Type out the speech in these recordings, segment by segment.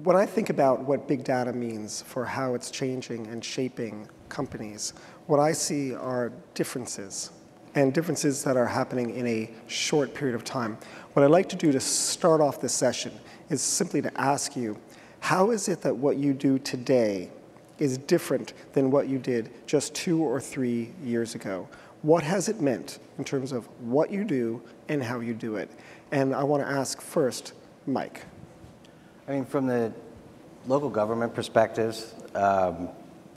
When I think about what big data means for how it's changing and shaping companies, what I see are differences, and differences that are happening in a short period of time. What I'd like to do to start off this session is simply to ask you, how is it that what you do today is different than what you did just 2 or 3 years ago? What has it meant in terms of what you do and how you do it? And I want to ask first, Mike. I mean, from the local government perspectives,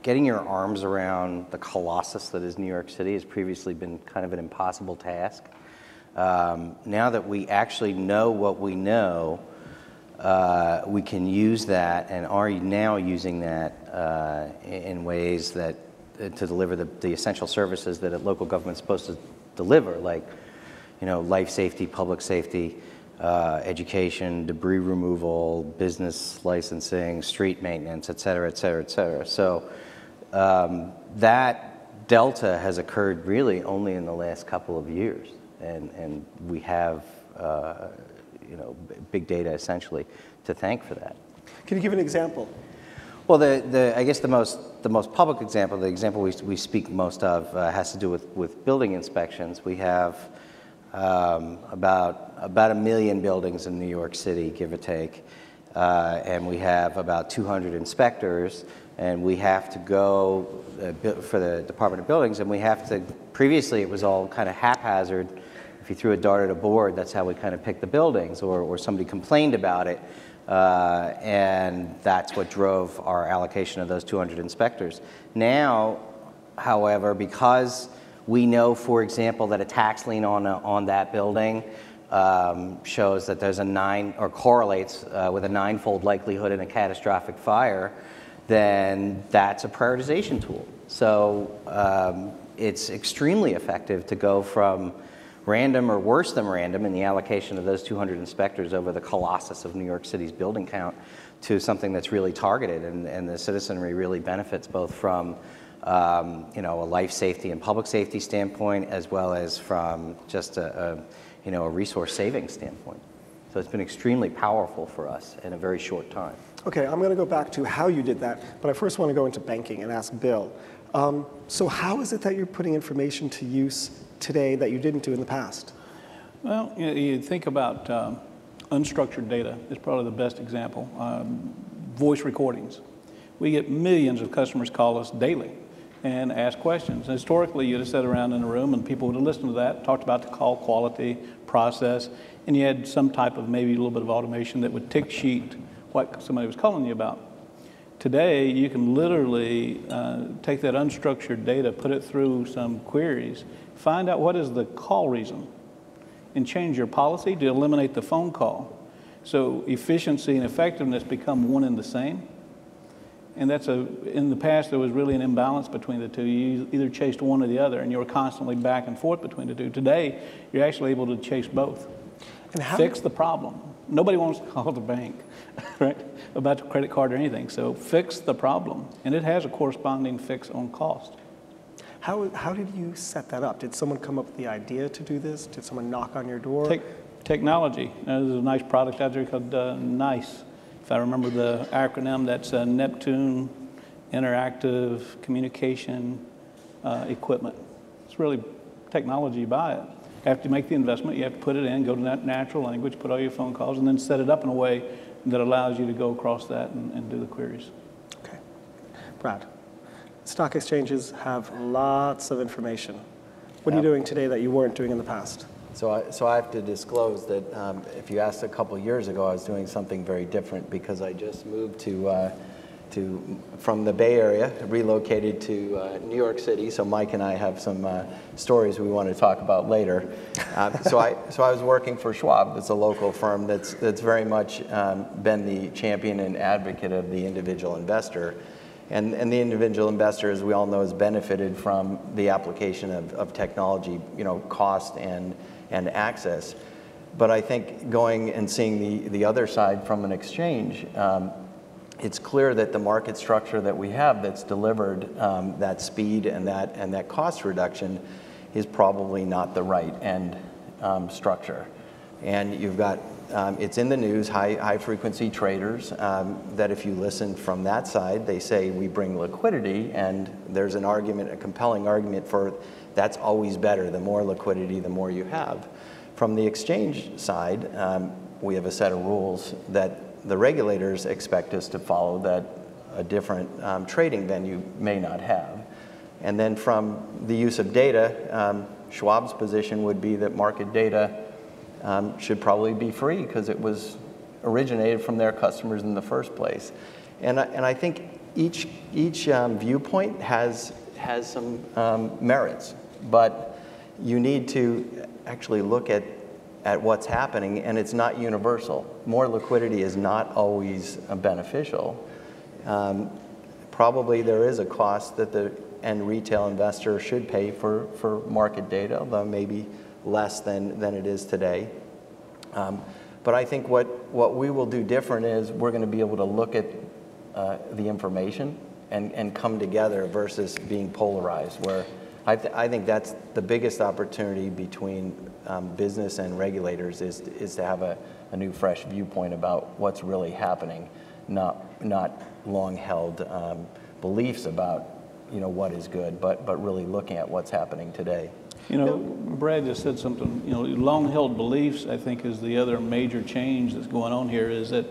getting your arms around the colossus that is New York City has previously been kind of an impossible task. Now that we actually know what we know, we can use that and are now using that in ways that to deliver the essential services that a local government's supposed to deliver, like, you know, life safety, public safety, education, debris removal, business licensing, street maintenance, et cetera, et cetera, et cetera. So that delta has occurred really only in the last couple of years, and we have you know, big data essentially to thank for that. Can you give an example? Well, I guess the most public example, the example we speak most of, has to do with building inspections. We have about 1 million buildings in New York City, give or take, and we have about 200 inspectors, and we have to go for the Department of Buildings, and we have to, previously it was all kind of haphazard. If you threw a dart at a board, that's how we kind of picked the buildings, or somebody complained about it, and that's what drove our allocation of those 200 inspectors. Now, however, because we know, for example, that a tax lien on that building shows that there's correlates with a 9-fold likelihood in a catastrophic fire, then that's a prioritization tool. So it's extremely effective to go from random or worse than random in the allocation of those 200 inspectors over the colossus of New York City's building count to something that's really targeted, and the citizenry really benefits both from you know, a life safety and public safety standpoint, as well as from just a resource saving standpoint. So it's been extremely powerful for us in a very short time. Okay, I'm going to go back to how you did that, but I first want to go into banking and ask Bill. So how is it that you're putting information to use today that you didn't do in the past? Well, you think about unstructured data is probably the best example. Voice recordings. We get millions of customers call us daily and ask questions. Historically, you'd have sat around in a room and people would have listened to that, talked about the call quality, process, and you had some type of maybe a little bit of automation that would tick sheet what somebody was calling you about. Today, you can literally take that unstructured data, put it through some queries, find out what is the call reason, and change your policy to eliminate the phone call. So efficiency and effectiveness become one and the same. And that's in the past, there was really an imbalance between the two. You either chased one or the other, and you were constantly back and forth between the two. Today, you're actually able to chase both. And fix the problem. Nobody wants to call the bank, right, about the credit card or anything. So fix the problem, and it has a corresponding fix on cost. How did you set that up? Did someone come up with the idea to do this? Did someone knock on your door? Technology. There's a nice product out there called NICE. If I remember the acronym, that's Neptune Interactive Communication Equipment. It's really technology, you buy it. After you make the investment, you have to put it in, go to that natural language, put all your phone calls, and then set it up in a way that allows you to go across that and do the queries. Okay. Brad, stock exchanges have lots of information. What are you doing today that you weren't doing in the past? So I have to disclose that if you asked a couple years ago, I was doing something very different because I just moved to from the Bay Area, relocated to New York City. So Mike and I have some stories we want to talk about later. So I was working for Schwab. It's a local firm that's very much been the champion and advocate of the individual investor. And the individual investor, as we all know, has benefited from the application of technology, cost and access. But I think going and seeing the other side from an exchange, it's clear that the market structure that we have that's delivered that speed and that cost reduction is probably not the right end structure. And you've got, it's in the news, high frequency traders, that if you listen from that side, they say we bring liquidity, and there's an argument, a compelling argument for that's always better. The more liquidity, the more you have. From the exchange side, we have a set of rules that the regulators expect us to follow that a different trading venue may not have. And then from the use of data, Schwab's position would be that market data should probably be free because it was originated from their customers in the first place. And I think each viewpoint has some merits, but you need to actually look at what's happening, and it's not universal. More liquidity is not always beneficial. Probably there is a cost that the end retail investor should pay for market data, although maybe less than it is today. But I think what we will do different is we're going to be able to look at the information and come together versus being polarized, where I think that's the biggest opportunity between business and regulators is to have a new fresh viewpoint about what's really happening, not long-held beliefs about what is good, but really looking at what's happening today. Brad just said something, long-held beliefs, I think, is the other major change that's going on here, is that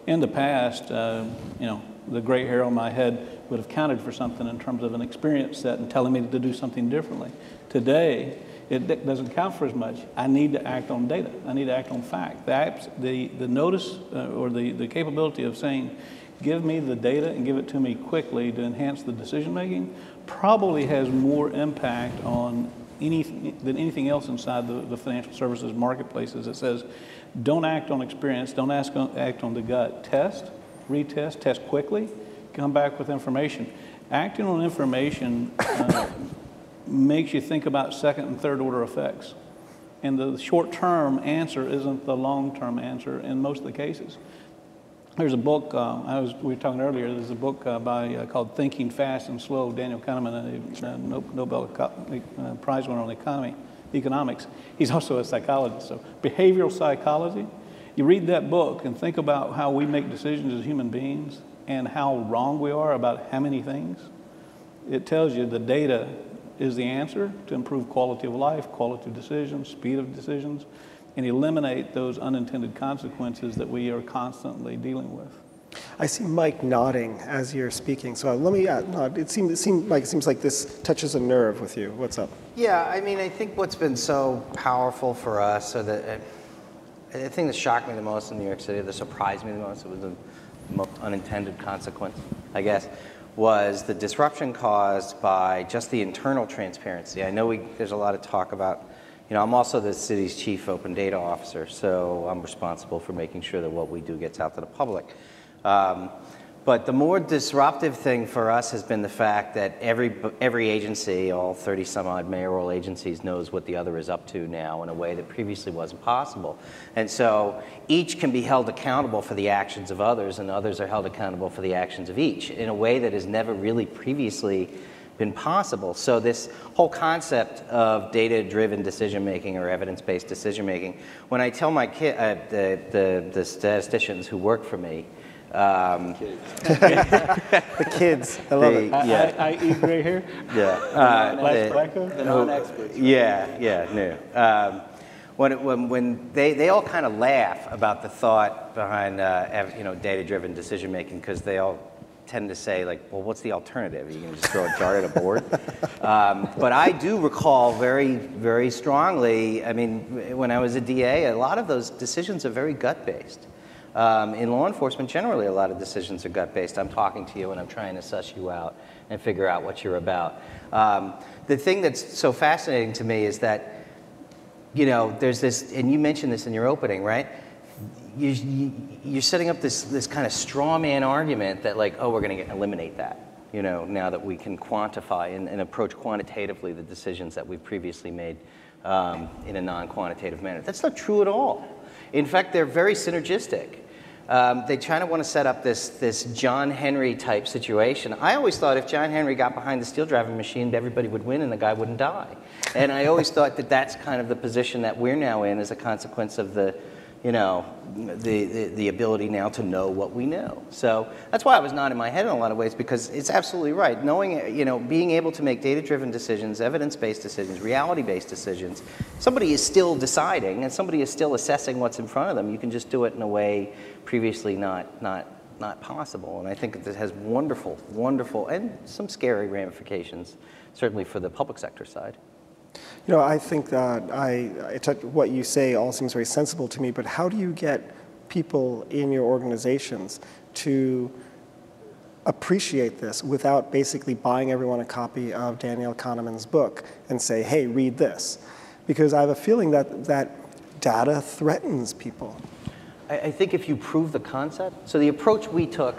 in the past, the gray hair on my head would have counted for something in terms of an experience set and telling me to do something differently. Today, it doesn't count for as much. I need to act on data. I need to act on fact. The notice or the capability of saying, give me the data and give it to me quickly to enhance the decision making probably has more impact on than anything else inside the financial services marketplaces. It says, don't act on experience, don't act on the gut. Test, retest, test quickly, come back with information. Acting on information makes you think about second and third order effects. And the short-term answer isn't the long-term answer in most of the cases. There's a book, we were talking earlier, there's a book called Thinking Fast and Slow, Daniel Kahneman, a Nobel Prize winner on economics. He's also a psychologist, so behavioral psychology. You read that book and think about how we make decisions as human beings and how wrong we are about how many things. It tells you the data is the answer to improve quality of life, quality of decisions, speed of decisions, and eliminate those unintended consequences that we are constantly dealing with. I see Mike nodding as you're speaking, so let me nod. It seems like this touches a nerve with you. What's up? Yeah, I mean, I think what's been so powerful for us, or the thing that shocked me the most in New York City, that surprised me the most, it was the most unintended consequence, I guess, was the disruption caused by just the internal transparency. I know there's a lot of talk about, I'm also the city's chief open data officer, so I'm responsible for making sure that what we do gets out to the public. But the more disruptive thing for us has been the fact that every agency, all 30 some odd mayoral agencies, knows what the other is up to now in a way that previously wasn't possible. And so each can be held accountable for the actions of others, and others are held accountable for the actions of each in a way that has never really previously been possible. So this whole concept of data-driven decision-making or evidence-based decision-making, when I tell my the statisticians who work for me, the kids, I love it. Yeah. I eat gray hair. Yeah. The non-experts. Yeah, when they all kind of laugh about the thought behind data-driven decision-making, because they all tend to say, like, well, what's the alternative? Are you going to just throw a dart at a board? But I do recall very, very strongly, I mean, when I was a DA, a lot of those decisions are very gut-based. In law enforcement, generally, a lot of decisions are gut-based. I'm talking to you and I'm trying to suss you out and figure out what you're about. The thing that's so fascinating to me is that, you know, there's this, and you mentioned this in your opening, right? You're setting up this kind of straw man argument that, like, oh, we're going to eliminate that, you know, now that we can quantify and approach quantitatively the decisions that we've previously made in a non-quantitative manner. That's not true at all. In fact, they're very synergistic. They kind of want to set up this John Henry type situation. I always thought if John Henry got behind the steel driving machine, everybody would win and the guy wouldn't die. And I always thought that that's kind of the position that we're now in as a consequence of the, you know, the ability now to know what we know. So that's why I was nodding my head in a lot of ways, because it's absolutely right. Knowing, you know, being able to make data-driven decisions, evidence-based decisions, reality-based decisions, somebody is still deciding and somebody is still assessing what's in front of them. You can just do it in a way previously not possible. And I think this has wonderful, wonderful, and some scary ramifications, certainly for the public sector side. You know, I think that what you say all seems very sensible to me, but how do you get people in your organizations to appreciate this without basically buying everyone a copy of Daniel Kahneman's book and say, hey, read this? Because I have a feeling that data threatens people. I think if you prove the concept, so the approach we took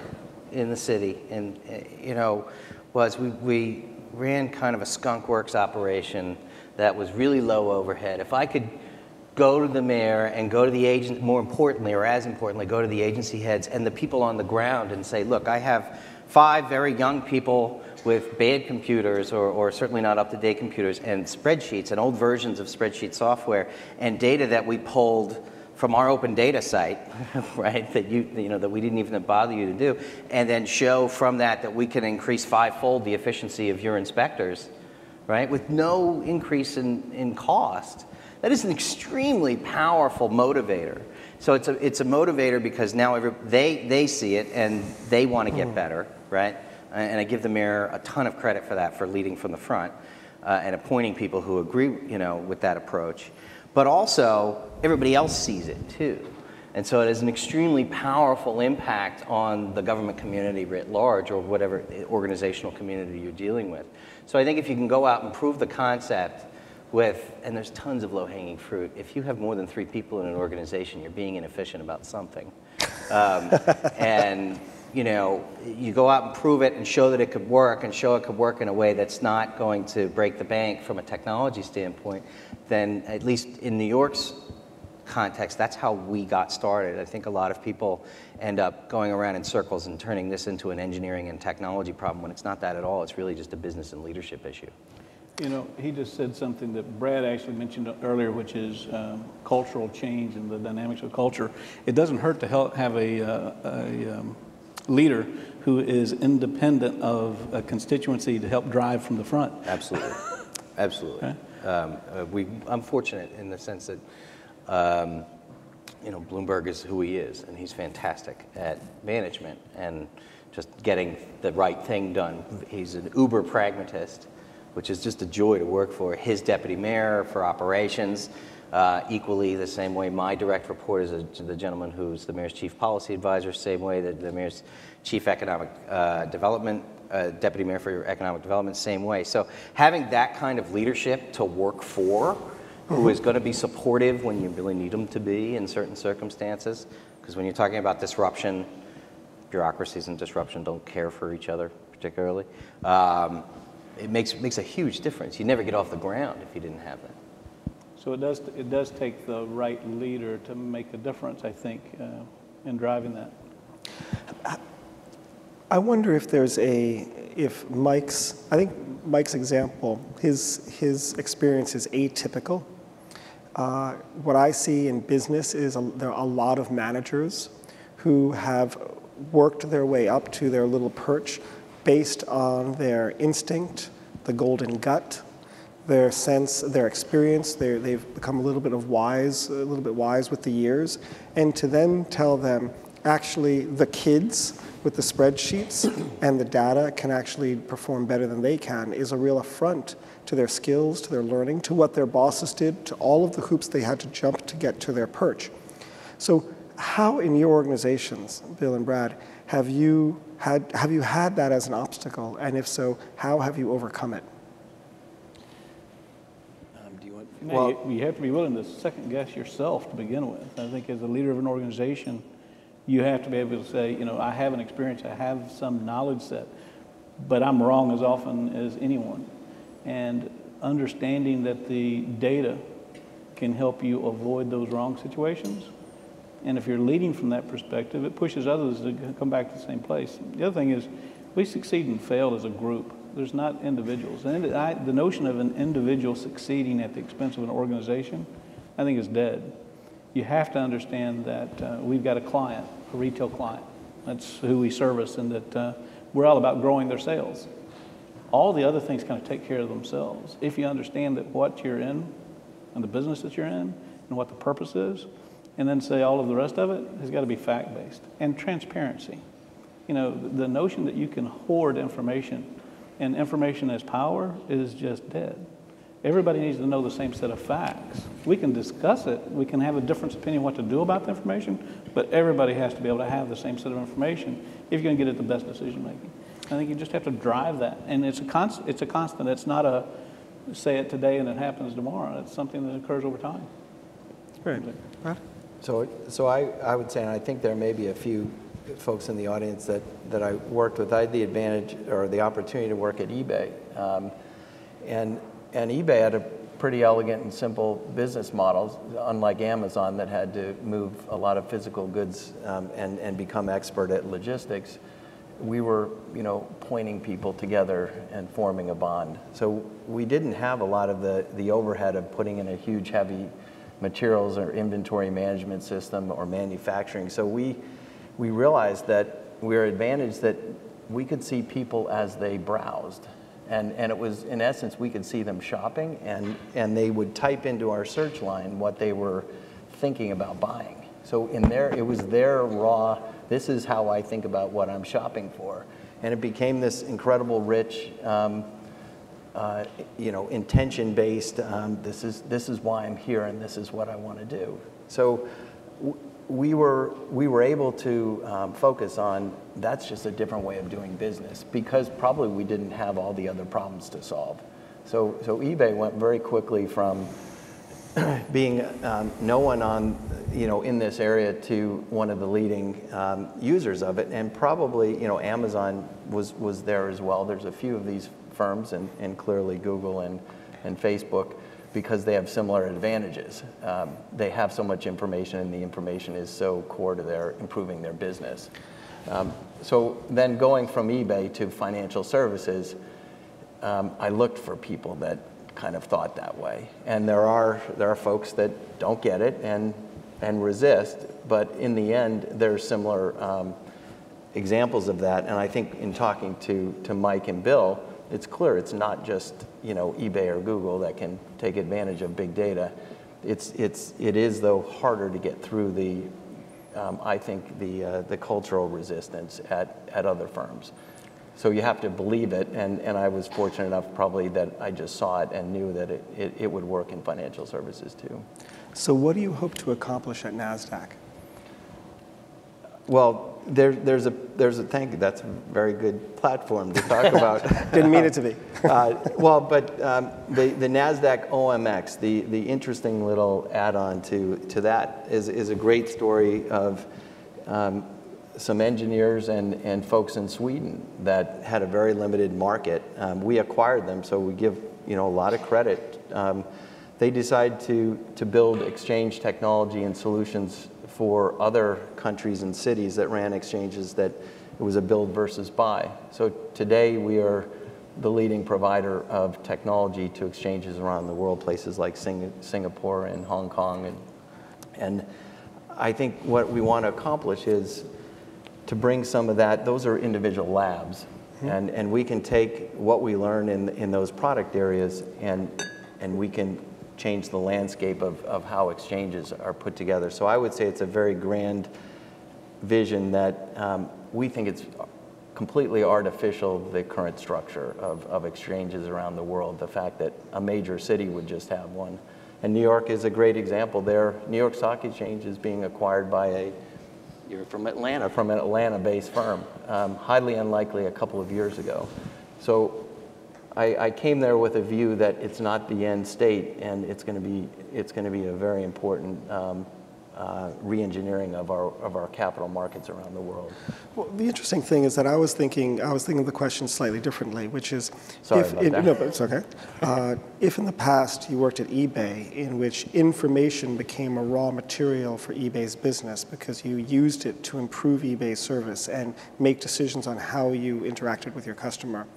in the city, and you know, was we ran kind of a skunk works operation that was really low overhead. If I could go to the mayor and go to the agent, more importantly, or as importantly, go to the agency heads and the people on the ground and say, look, I have 5 very young people with bad computers or certainly not up-to-date computers and spreadsheets and old versions of spreadsheet software and data that we pulled from our open data site, right, that you know that we didn't even bother you to do, and then show from that we can increase 5-fold the efficiency of your inspectors, right, with no increase in cost. That is an extremely powerful motivator. So it's a motivator because now they see it and they want to get better, right? And I give the mayor a ton of credit for that, for leading from the front and appointing people who agree, you know, with that approach. But also, everybody else sees it too. And so it has an extremely powerful impact on the government community writ large, or whatever organizational community you're dealing with. So I think if you can go out and prove the concept with, and there's tons of low-hanging fruit, if you have more than 3 people in an organization, you're being inefficient about something. And you know, you go out and prove it and show that it could work, and show it could work in a way that's not going to break the bank from a technology standpoint, then at least in New York's context, that's how we got started. I think a lot of people end up going around in circles and turning this into an engineering and technology problem when it's not that at all. It's really just a business and leadership issue. You know, he just said something that Brad actually mentioned earlier, which is cultural change and the dynamics of culture. It doesn't hurt to have a leader who is independent of a constituency to help drive from the front. Absolutely, absolutely. Okay. I'm fortunate in the sense that, you know, Bloomberg is who he is, and he's fantastic at management and just getting the right thing done. He's an uber pragmatist, which is just a joy to work for. His deputy mayor for operations, equally the same way my direct report is the gentleman who's the mayor's chief policy advisor, same way that the mayor's chief economic development, deputy mayor for economic development, same way. So having that kind of leadership to work for, who is going to be supportive when you really need them to be in certain circumstances, because when you're talking about disruption, bureaucracies and disruption don't care for each other particularly. It makes a huge difference. You never get off the ground if you didn't have that. So it does take the right leader to make a difference, I think, in driving that. I wonder if I think Mike's example, his experience is atypical. What I see in business is there are a lot of managers who have worked their way up to their little perch based on their instinct, the golden gut, their sense, their experience. They've become a little bit wise with the years, and to then tell them, actually, the kids with the spreadsheets and the data can actually perform better than they can is a real affront to their skills, to their learning, to what their bosses did, to all of the hoops they had to jump to get to their perch. So how in your organizations, Bill and Brad, have you had that as an obstacle? And if so, how have you overcome it? Do you want? Well, you have to be willing to second guess yourself to begin with. I think as a leader of an organization, you have to be able to say, I have an experience, I have some knowledge set, but I'm wrong as often as anyone. And understanding that the data can help you avoid those wrong situations. And if you're leading from that perspective, it pushes others to come back to the same place. The other thing is, we succeed and fail as a group. There's not individuals. And the notion of an individual succeeding at the expense of an organization, I think is dead. You have to understand that we've got a client, a retail client. That's who we service, and that we're all about growing their sales. All the other things kind of take care of themselves. If you understand that what you're in and the business that you're in and what the purpose is, and then say all of the rest of it has got to be fact-based. And transparency. The notion that you can hoard information and information as power is just dead. Everybody needs to know the same set of facts. We can discuss it. We can have a different opinion what to do about the information, but everybody has to be able to have the same set of information if you're going to get at the best decision making. I think you just have to drive that. And it's a constant. It's not a say it today and it happens tomorrow. It's something that occurs over time. Great. Right. So I would say, and I think there may be a few folks in the audience that I worked with. I had the advantage or the opportunity to work at eBay. And eBay had a pretty elegant and simple business model, unlike Amazon that had to move a lot of physical goods and become expert at logistics. We were, pointing people together and forming a bond. So we didn't have a lot of the overhead of putting in a huge, heavy materials or inventory management system or manufacturing. So we realized that we were advantaged that we could see people as they browsed. And it was, in essence, we could see them shopping, and they would type into our search line what they were thinking about buying. So it was their raw, this is how I think about what I'm shopping for. And it became this incredible, rich, intention-based, this is why I'm here and this is what I want to do. So we were able to focus on that's just a different way of doing business because probably we didn't have all the other problems to solve. So eBay went very quickly from being no one on, in this area to one of the leading users of it, and probably, Amazon was there as well. There's a few of these firms, and clearly Google and Facebook, because they have similar advantages. They have so much information, and the information is so core to their improving their business. So then going from eBay to financial services, I looked for people that kind of thought that way. And there are folks that don't get it and resist, but in the end, there's similar examples of that. And I think in talking to Mike and Bill, it's clear it's not just eBay or Google that can take advantage of big data. It is though harder to get through I think the cultural resistance at other firms. So you have to believe it, and I was fortunate enough probably that I just saw it and knew that it would work in financial services too. So what do you hope to accomplish at NASDAQ? Well, there's a thank you. That's a very good platform to talk about. Didn't mean it to be. The NASDAQ OMX, the interesting little add-on to that is a great story of some engineers and folks in Sweden that had a very limited market. We acquired them, so we give a lot of credit. They decided to build exchange technology and solutions for other countries and cities that ran exchanges that it was a build versus buy. So today we are the leading provider of technology to exchanges around the world, places like Singapore and Hong Kong. And I think what we want to accomplish is to bring some of that, those are individual labs, and we can take what we learn in those product areas and we can change the landscape of how exchanges are put together. So I would say it's a very grand vision that we think it's completely artificial, the current structure of exchanges around the world, the fact that a major city would just have one. And New York is a great example there. New York Stock Exchange is being acquired by You're from Atlanta, from an Atlanta-based firm. Highly unlikely a couple of years ago. So I came there with a view that it's not the end state, and it's going to be a very important re-engineering of our capital markets around the world. Well, the interesting thing is that I was thinking of the question slightly differently, which is, Sorry about that. No, but it's okay. If in the past you worked at eBay, in which information became a raw material for eBay's business because you used it to improve eBay's service and make decisions on how you interacted with your customer.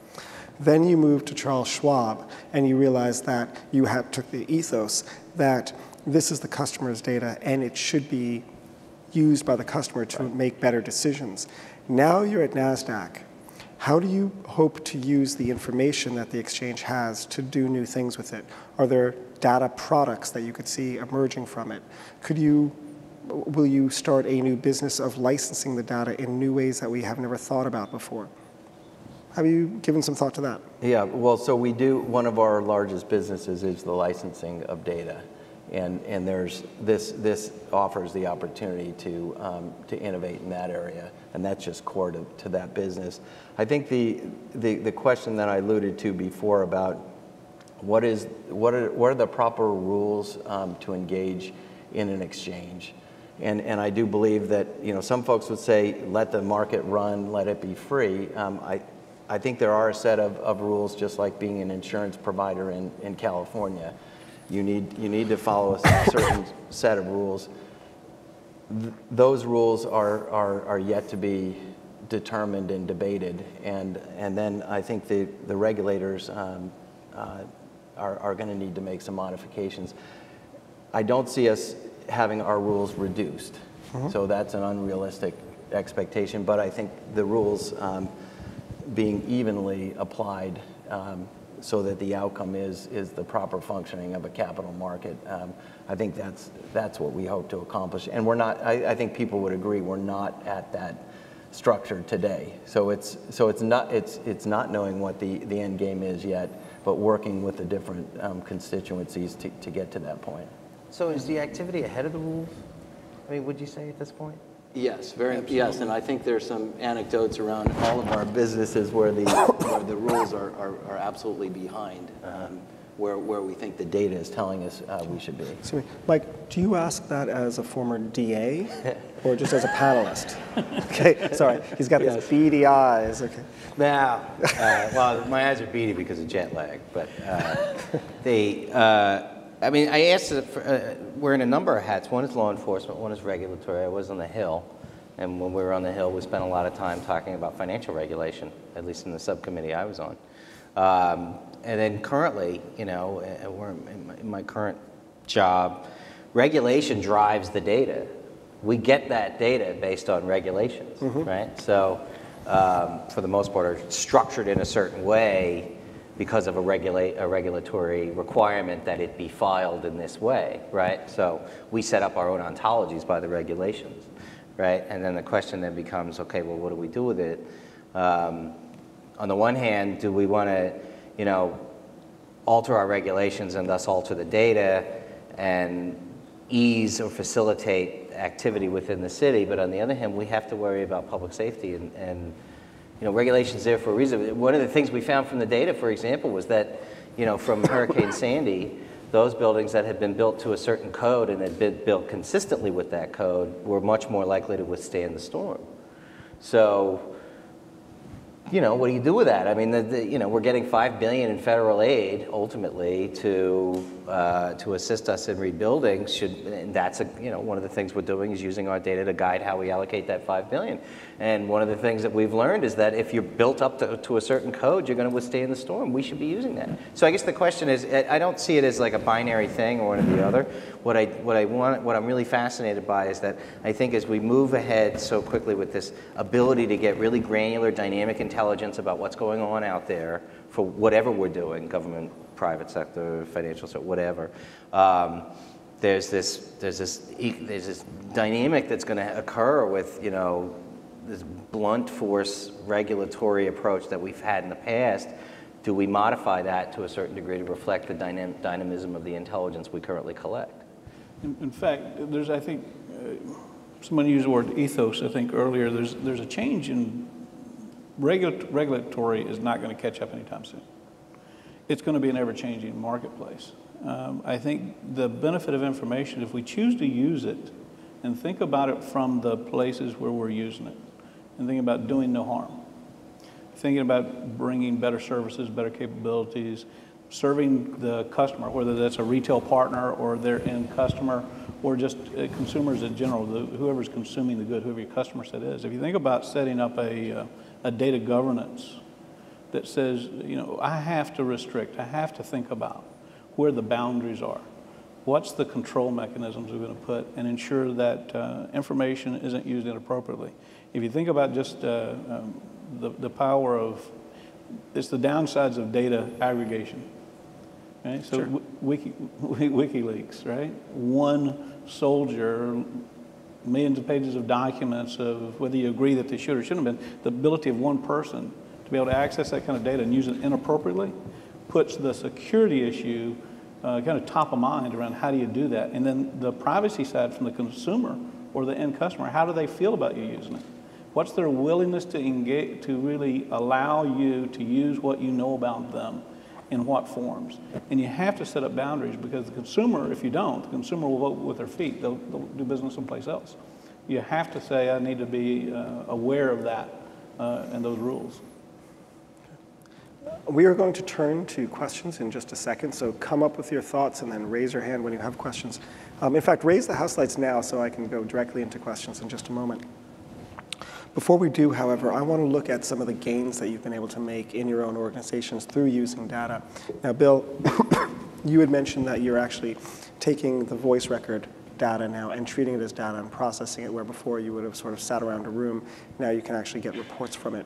Then you moved to Charles Schwab, and you realized that you took the ethos that this is the customer's data, and it should be used by the customer to make better decisions. Now you're at NASDAQ. How do you hope to use the information that the exchange has to do new things with it? Are there data products that you could see emerging from it? Will you start a new business of licensing the data in new ways that we have never thought about before? Have you given some thought to that? Yeah, well, so we do, one of our largest businesses is the licensing of data. And there's this offers the opportunity to innovate in that area, and that's just core to that business. I think the question that I alluded to before about what are the proper rules to engage in an exchange, and I do believe that some folks would say let the market run, let it be free. I think there are a set of rules, just like being an insurance provider in California. You need to follow a certain set of rules. Those rules are yet to be determined and debated, and then I think the regulators are going to need to make some modifications. I don't see us having our rules reduced, so that's an unrealistic expectation. But I think the rules being evenly applied. So that the outcome is the proper functioning of a capital market. I think that's what we hope to accomplish. And we're not. I think people would agree we're not at that structure today. So it's not knowing what the end game is yet, but working with the different constituencies to get to that point. So is the activity ahead of the rules? I mean, would you say at this point? Yes, yes, and I think there's some anecdotes around all of our businesses where the rules are absolutely behind where we think the data is telling us we should be. Excuse me, Mike, do you ask that as a former DA or just as a panelist? Okay, sorry, he's got these beady eyes. Okay. Now, well, my eyes are beady because of jet lag, but I mean, I asked, wearing a number of hats. One is law enforcement, one is regulatory. I was on the Hill, and when we were on the Hill, we spent a lot of time talking about financial regulation, at least in the subcommittee I was on. And then currently, we're in my current job, regulation drives the data. We get that data based on regulations, right? So, for the most part, are structured in a certain way because of a regulatory requirement that it be filed in this way, right? So we set up our own ontologies by the regulations, right? And then the question then becomes, okay, well, what do we do with it? On the one hand, do we want to, alter our regulations and thus alter the data and ease or facilitate activity within the city? But on the other hand, we have to worry about public safety and regulation's there for a reason. One of the things we found from the data, for example, was that, from Hurricane Sandy, those buildings that had been built to a certain code and had been built consistently with that code were much more likely to withstand the storm. So, what do you do with that? I mean, we're getting $5 billion in federal aid ultimately to assist us in rebuilding. And that's one of the things we're doing is using our data to guide how we allocate that $5 billion. And one of the things that we've learned is that if you're built up to a certain code, you're going to withstand the storm. We should be using that. So I guess the question is, I don't see it as like a binary thing or one or the other. What I'm really fascinated by is that I think as we move ahead so quickly with this ability to get really granular, dynamic intelligence about what's going on out there for whatever we're doing, government, private sector, financial sector, whatever. There's this dynamic that's going to occur with this blunt force regulatory approach that we've had in the past. Do we modify that to a certain degree to reflect the dynamism of the intelligence we currently collect? In fact, there's, I think, someone used the word ethos, I think, earlier. There's a change in regulatory is not going to catch up anytime soon. It's going to be an ever-changing marketplace. I think the benefit of information, if we choose to use it and think about it from the places where we're using it, and think about doing no harm, thinking about bringing better services, better capabilities, serving the customer, whether that's a retail partner or their end customer, or just consumers in general, whoever's consuming the good, whoever your customer set is. If you think about setting up a data governance that says, you know, I have to restrict, I have to think about where the boundaries are. What's the control mechanisms we're going to put and ensure that information isn't used inappropriately? If you think about just the power of, it's the downsides of data aggregation. Right? So Sure. WikiLeaks, right? One soldier, millions of pages of documents of whether you agree that they should or shouldn't have been, the ability of one person to be able to access that kind of data and use it inappropriately puts the security issue kind of top of mind around how do you do that. And then the privacy side from the consumer or the end customer, how do they feel about you using it? What's their willingness to engage, to really allow you to use what you know about them in what forms? And you have to set up boundaries, because the consumer, if you don't, the consumer will vote with their feet. They'll do business someplace else. You have to say, I need to be aware of that and those rules. We are going to turn to questions in just a second, so come up with your thoughts and then raise your hand when you have questions. In fact, raise the house lights now so I can go directly into questions in just a moment. Before we do, however, I want to look at some of the gains that you've been able to make in your own organizations through using data. Now, Bill, you had mentioned that you're actually taking the voice record data now and treating it as data and processing it, where before you would have sort of sat around a room. Now you can actually get reports from it.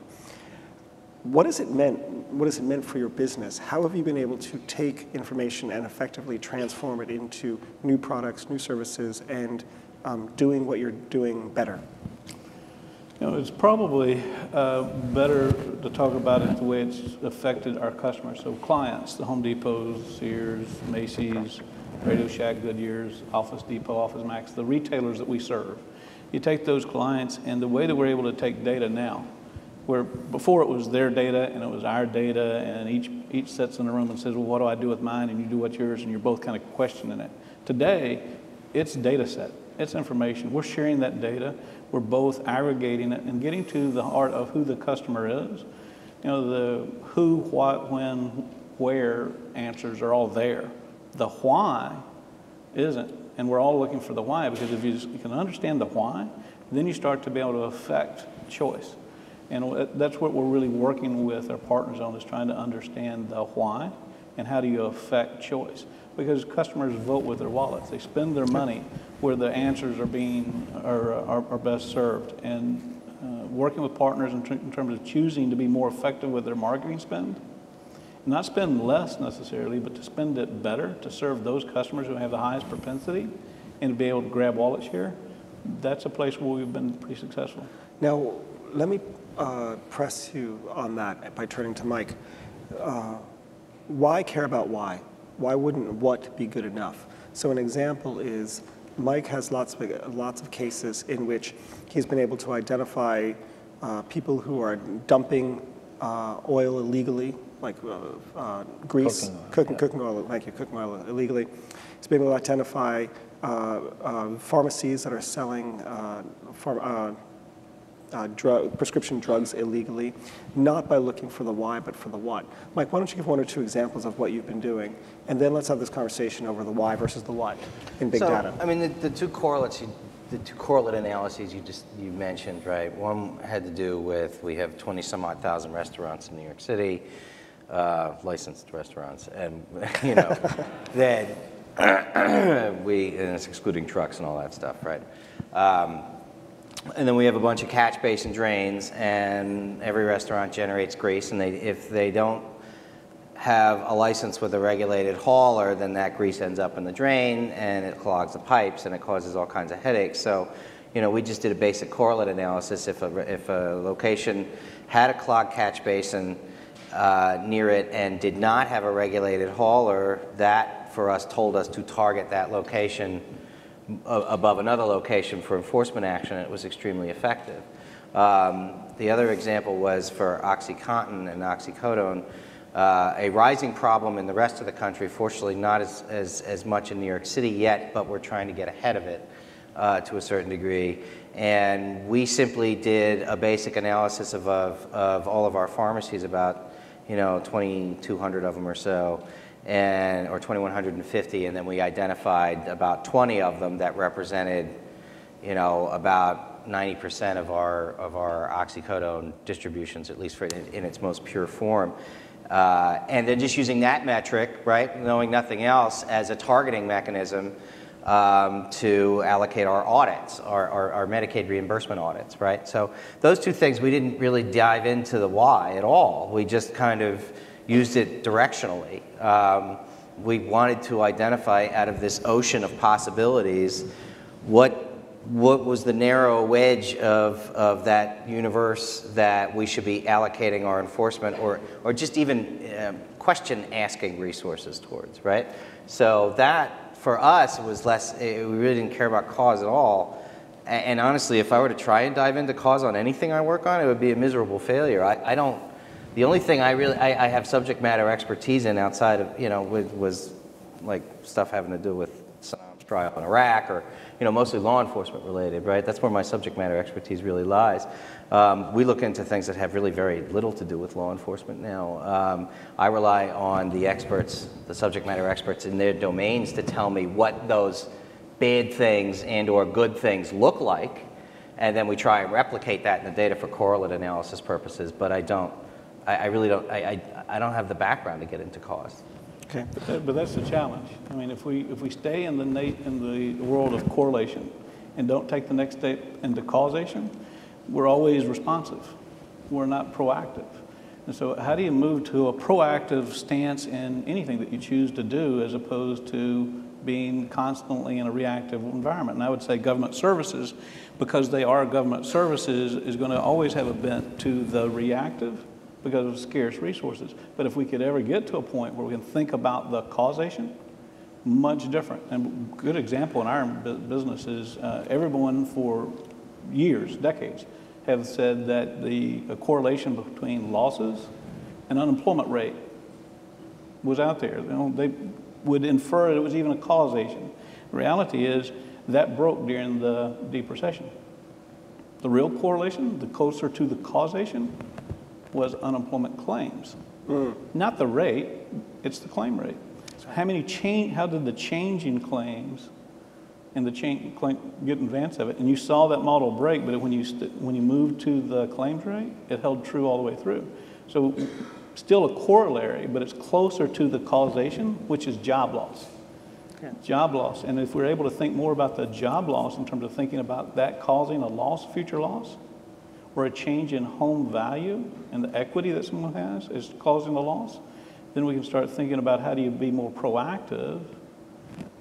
What has it meant for your business? How have you been able to take information and effectively transform it into new products, new services, and doing what you're doing better? You know, it's probably better to talk about it the way it's affected our customers. So clients, the Home Depots, Sears, Macy's, Radio Shack, Goodyear's, Office Depot, Office Max, the retailers that we serve. You take those clients, and the way that we're able to take data now, where before it was their data and it was our data, and each sits in a room and says, well, what do I do with mine? And you do what's yours, and you're both kind of questioning it. Today, it's data set. It's information. We're sharing that data. We're both aggregating it and getting to the heart of who the customer is. You know, the who, what, when, where answers are all there. The why isn't. And we're all looking for the why, because if you can understand the why, then you start to be able to affect choice. And that's what we're really working with our partners on, is trying to understand the why and how do you affect choice. Because customers vote with their wallets. They spend their money where the answers are best served. And working with partners in terms of choosing to be more effective with their marketing spend, not spend less necessarily, but to spend it better to serve those customers who have the highest propensity and to be able to grab wallet share, that's a place where we've been pretty successful. Now, let me press you on that by turning to Mike. Why care about why? Why wouldn't what be good enough? So an example is Mike has lots of cases in which he's been able to identify people who are dumping oil illegally, like grease, cooking oil. Thank you, cooking oil illegally. He's been able to identify pharmacies that are selling prescription drugs illegally, not by looking for the why, but for the what. Mike, why don't you give one or two examples of what you've been doing, and then let's have this conversation over the why versus the what in big data. I mean, the two correlate analyses you mentioned, right? One had to do with, we have 20-some-odd thousand restaurants in New York City, licensed restaurants, and you know, then and it's excluding trucks and all that stuff, right? And then we have a bunch of catch basin drains, and every restaurant generates grease, and if they don't have a license with a regulated hauler, then that grease ends up in the drain, and it clogs the pipes, and it causes all kinds of headaches. So, you know, we just did a basic correlate analysis. If a location had a clogged catch basin near it and did not have a regulated hauler, that, for us, told us to target that location above another location for enforcement action, and it was extremely effective. The other example was for OxyContin and oxycodone, a rising problem in the rest of the country, fortunately not as much in New York City yet, but we're trying to get ahead of it to a certain degree. And we simply did a basic analysis of all of our pharmacies, about 2,200 of them or so, or 2,150, and then we identified about 20 of them that represented, about 90% of our oxycodone distributions, at least in its most pure form. And then just using that metric, right, knowing nothing else, as a targeting mechanism to allocate our audits, our Medicaid reimbursement audits, right? So those two things, we didn't really dive into the why at all. We just kind of used it directionally. We wanted to identify, out of this ocean of possibilities, what was the narrow wedge of that universe that we should be allocating our enforcement or just even question-asking resources towards, right? So that, for us, was less, we really didn't care about cause at all. And honestly, if I were to try and dive into cause on anything I work on, it would be a miserable failure. I don't, the only thing I have subject matter expertise in outside of, was like stuff having to do with Saddam's trial in Iraq, or, mostly law enforcement related, right? That's where my subject matter expertise really lies. We look into things that have really very little to do with law enforcement now. I rely on the experts, the subject matter experts in their domains, to tell me what those bad things and or good things look like, and then we try and replicate that in the data for correlate analysis purposes, but I really don't, I don't have the background to get into cause. Okay. But that's the challenge. I mean, if we stay in the world of correlation and don't take the next step into causation, we're always responsive. We're not proactive. And so how do you move to a proactive stance in anything that you choose to do, as opposed to being constantly in a reactive environment? And I would say government services, because they are government services, is going to always have a bent to the reactive, because of scarce resources. But if we could ever get to a point where we can think about the causation, much different. And a good example in our business is everyone for years, decades, have said that the correlation between losses and unemployment rate was out there. They would infer it was even a causation. The reality is that broke during the Deep Recession. The real correlation, the closer to the causation, was unemployment claims. Not the rate, it's the claim rate. So how did the change in claims and the claim get in advance of it? And you saw that model break, but when you moved to the claims rate, it held true all the way through. So still a corollary, but it's closer to the causation, which is job loss. Yeah. Job loss. And if we're able to think more about the job loss in terms of thinking about that causing a loss, future loss, or a change in home value and the equity that someone has is causing the loss, then we can start thinking about how do you be more proactive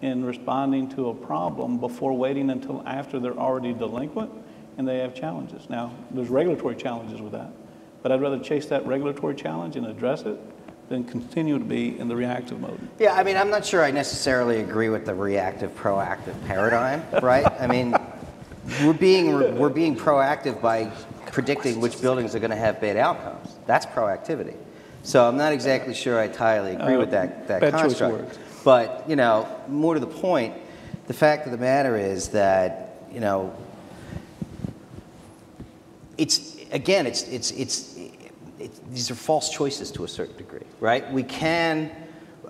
in responding to a problem before waiting until after they're already delinquent and they have challenges. Now, there's regulatory challenges with that, but I'd rather chase that regulatory challenge and address it than continue to be in the reactive mode. Yeah, I mean, I'm not sure I necessarily agree with the reactive, proactive paradigm, right? I mean, we're being proactive by predicting which buildings are going to have bad outcomes. That's proactivity. So I'm not exactly sure I entirely agree with that construct. But, more to the point, the fact of the matter is that, these are false choices to a certain degree, right?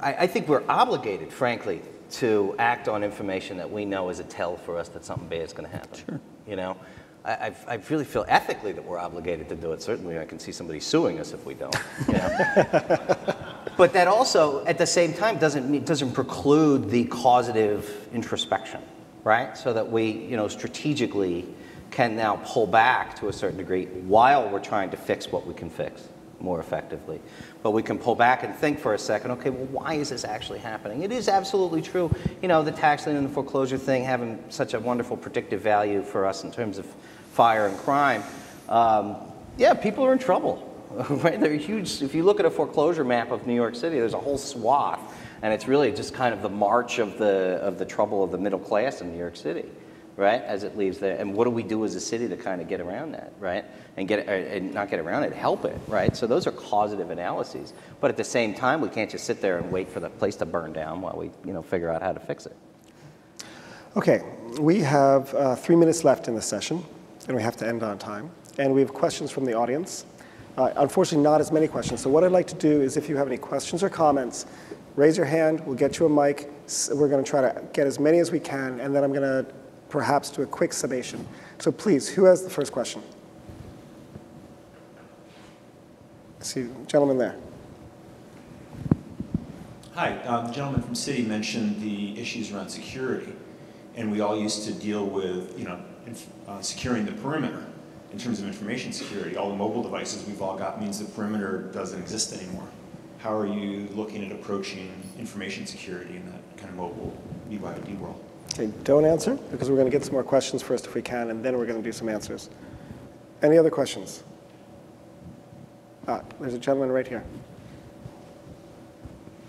I think we're obligated, frankly, to act on information that we know is a tell for us that something bad is going to happen. Sure. I really feel ethically that we're obligated to do it. Certainly, I can see somebody suing us if we don't. But that also, at the same time, doesn't preclude the causative introspection, right? So that we, strategically can now pull back to a certain degree while we're trying to fix what we can fix more effectively. But we can pull back and think for a second, okay, well, why is this actually happening? It is absolutely true, the tax lien and the foreclosure thing having such a wonderful predictive value for us in terms of fire and crime. Yeah, people are in trouble, right? They're huge. If you look at a foreclosure map of New York City, there's a whole swath And it's really just kind of the march of the trouble of the middle class in New York City, right, as it leaves there. And what do we do as a city to kind of get around that, right? And not get around it, help it, right? So those are causative analyses. But at the same time, we can't just sit there and wait for the place to burn down while we, figure out how to fix it. Okay, we have 3 minutes left in the session, and we have to end on time. And we have questions from the audience. Unfortunately, not as many questions. So what I'd like to do is if you have any questions or comments, raise your hand, we'll get you a mic. We're going to try to get as many as we can, and then I'm going to perhaps do a quick summation. So please, who has the first question? I see a gentleman there. Hi, the gentleman from Citi mentioned the issues around security, and we all used to deal with, securing the perimeter in terms of information security. All the mobile devices we've all got means the perimeter doesn't exist anymore. How are you looking at approaching information security in that kind of mobile BYOD world? Okay, don't answer, because we're going to get some more questions first if we can, and then we're going to do some answers. Any other questions? There's a gentleman right here.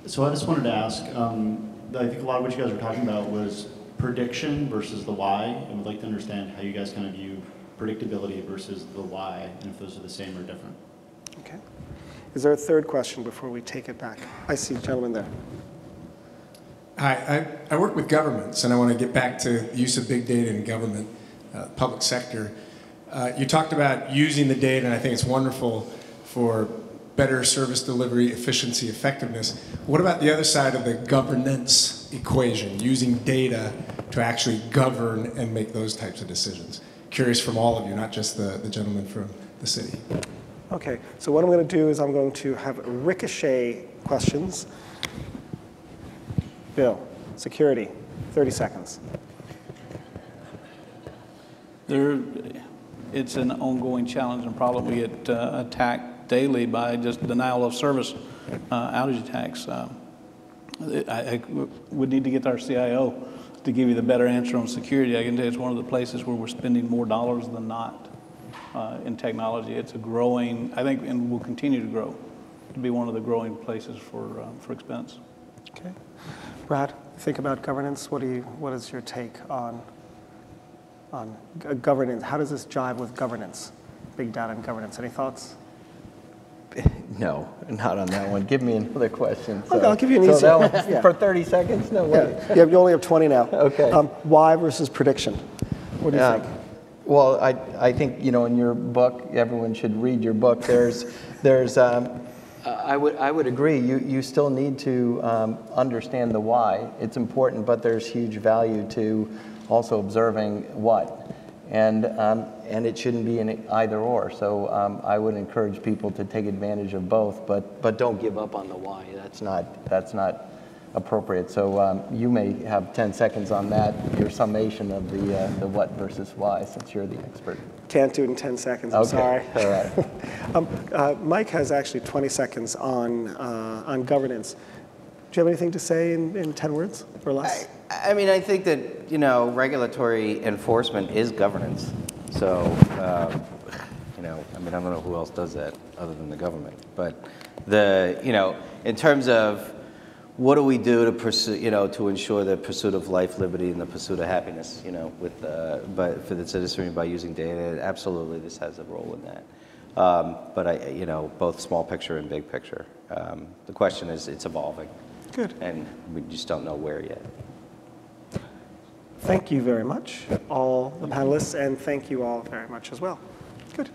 So I just wanted to ask, I think a lot of what you guys were talking about was prediction versus the why, and would like to understand how you guys kind of view predictability versus the why, and if those are the same or different. Okay. Is there a third question before we take it back? I see a gentleman there. Hi, I work with governments, and I want to get back to the use of big data in government, public sector. You talked about using the data, and I think it's wonderful for better service delivery, efficiency, effectiveness. What about the other side of the governance equation, using data to actually govern and make those types of decisions? Curious from all of you, not just the gentleman from the city. Okay, so what I'm going to do is I'm going to have ricochet questions. Bill, security, 30 seconds. It's an ongoing challenge and problem. We get attacked daily by just denial of service outage attacks. I would need to get our CIO to give you the better answer on security. I can tell you it's one of the places where we're spending more dollars than not in technology. It's a growing, I think, and will continue to grow, to be one of the growing places for expense. Okay. Brad, think about governance. What is your take on governance? How does this jive with governance, big data and governance? Any thoughts? No, not on that one. Give me another question. Okay, I'll give you an easy one. Yeah. For 30 seconds? No way. Yeah, you only have 20 now. Okay. Why versus prediction? What do you think? Well, I think, in your book, everyone should read your book. I would agree. You still need to understand the why. It's important, but there's huge value to also observing what. And it shouldn't be an either or. So I would encourage people to take advantage of both, but don't give up on the why. That's not appropriate. So you may have 10 seconds on that, your summation of the what versus why, since you're the expert. Can't do it in 10 seconds, I'm sorry. All right. Mike has actually 20 seconds on governance. Do you have anything to say in 10 words or less? I mean, I think that, regulatory enforcement is governance. So, I don't know who else does that other than the government. But in terms of what do we do to pursue, to ensure the pursuit of life, liberty, and the pursuit of happiness, but for the citizenry by using data, absolutely this has a role in that. But both small picture and big picture. The question is, it's evolving. Good. And we just don't know where yet. Thank you very much, all the panelists, and thank you all very much as well. Good.